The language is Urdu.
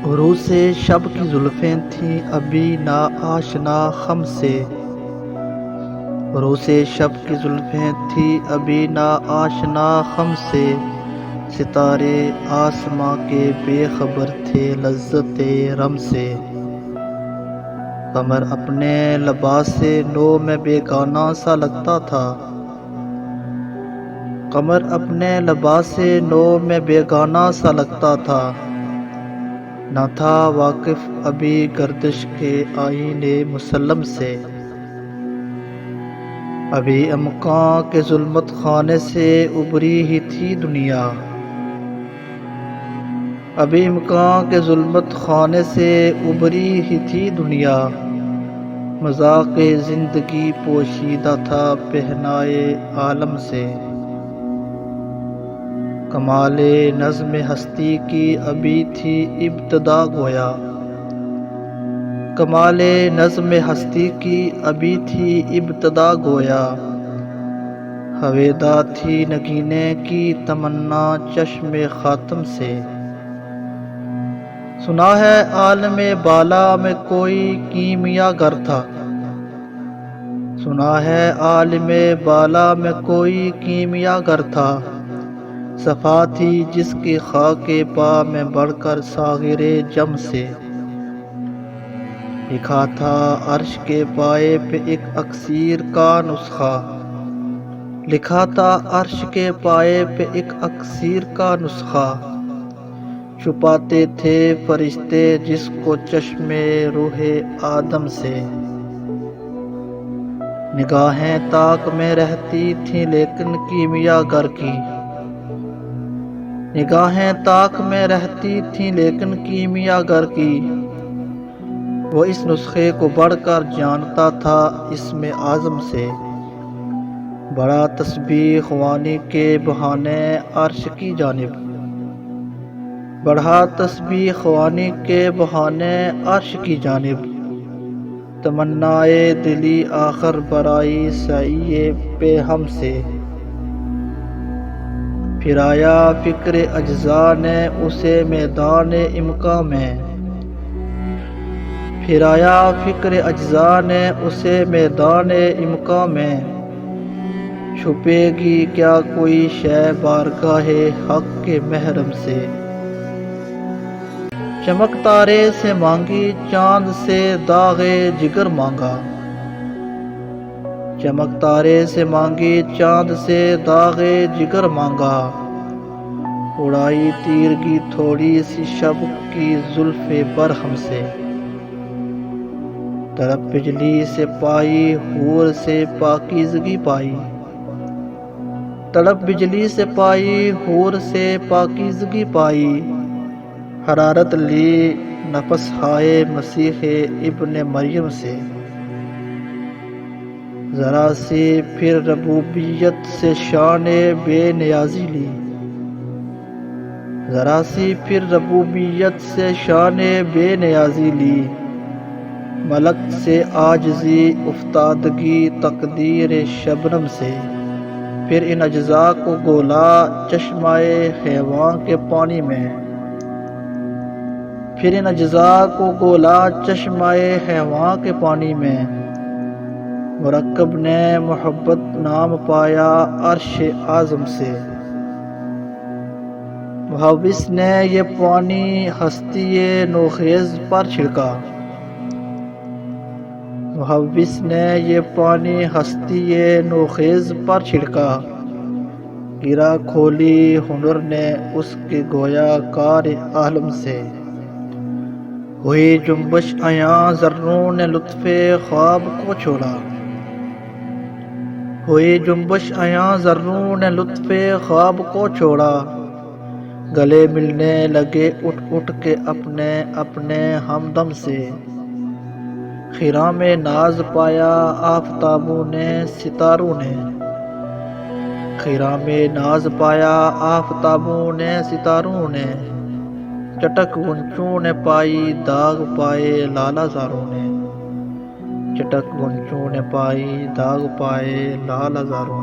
عروس شب کی زلفیں تھیں ابھی نا آشنا خم سے، عروس شب کی زلفیں تھیں ابھی نا آشنا خم سے، ستارے آسماں کے بے خبر تھے لذت رم سے، قمر اپنے لباس نو میں بیگانہ سا لگتا تھا، قمر اپنے لباس نو میں بیگانہ سا لگتا تھا، نہ تھا واقف ابھی گردش کے آئین مسلم سے، ابھی امکاں کے ظلمت خانے سے ابری ہی تھی دنیا، ابھی امکاں کے ظلمت خانے سے ابری ہی تھی دنیا، مذاق زندگی پوشیدہ تھا پہنائے عالم سے، کمال نظم ہستی کی ابھی تھی ابتدا گویا، کمال نظم ہستی کی ابھی تھی ابتدا گویا، ہویدا تھی نگینے کی تمنا چشم خاتم سے، سنا ہے عالم بالا میں کوئی کیمیا گر تھا، سنا ہے عالم بالا میں کوئی کیمیا گر تھا، صفا تھی جس کی خاک پا میں بڑھ کر ساغر جم سے، لکھا تھا عرش کے پائے پہ ایک اکسیر کا نسخہ، لکھا تھا عرش کے پائے پہ ایک اکسیر کا نسخہ، چھپاتے تھے فرشتے جس کو چشم روح آدم سے، نگاہیں طاق میں رہتی تھیں لیکن کیمیا گر کی، نگاہیں طاق میں رہتی تھیں لیکن کیمیا گر کی، وہ اس نسخے کو بڑھ کر جانتا تھا اسم اعظم سے، بڑا تسبیح خوانی کے بہانے عرش کی جانب، بڑھا تسبیح خوانی کے بہانے عرش کی جانب، تمنائے دلی آخر برائی سعی پہ ہم سے، پھر آیا فکر اجزا نے اسے میدان امکاں میں، پھر آیا فکر اجزا نے اسے میدان امکاں میں، چھپے گی کیا کوئی شے بارگاہ حق کے محرم سے، چمک تارے سے مانگی چاند سے داغ جگر مانگا، چمک تارے سے مانگی چاند سے داغ جگر مانگا، اڑائی تیرگی تھوڑی سی شب کی زلف برہم سے، طلب بجلی سے پائی حور سے پاکیزگی پائی، طلب بجلی سے پائی حور سے پاکیزگی پائی، حرارت لی نفس ہائے مسیح ابن مریم سے، ذرا سی پھر ربوبیت سے شان بے نیازی لی، ذرا سی پھر ربوبیت سے شان بے نیازی لی، ملک سے عاجزی افتادگی تقدیر شبنم سے، پھر ان اجزاء کو گولا چشمائے حیوان کے پانی میں، پھر ان اجزاء کو گولا چشمائے حیوان کے پانی میں، مرکب نے محبت نام پایا عرش اعظم سے، مہوس نے یہ پانی ہستی نوخیز پر چھڑکا، مہوس نے یہ پانی ہستی نوخیز پر چھڑکا، گرا کھولی ہنر نے اس کے گویا کار عالم سے، ہوئی جنبش عیاں ذروں نے لطف خواب کو چھوڑا، ہوئی جنبش عیاں ذروں نے لطف خواب کو چھوڑا، گلے ملنے لگے اٹھ اٹھ کے اپنے اپنے ہمدم سے، خرام ناز پایا آفتابوں نے ستاروں نے، خرام ناز پایا آفتابوں نے ستاروں نے، چٹک غنچوں نے پائی داغ پائے لالا زاروں نے، چٹک غنچوں نے پائی داغ پائے لالا زاروں نے۔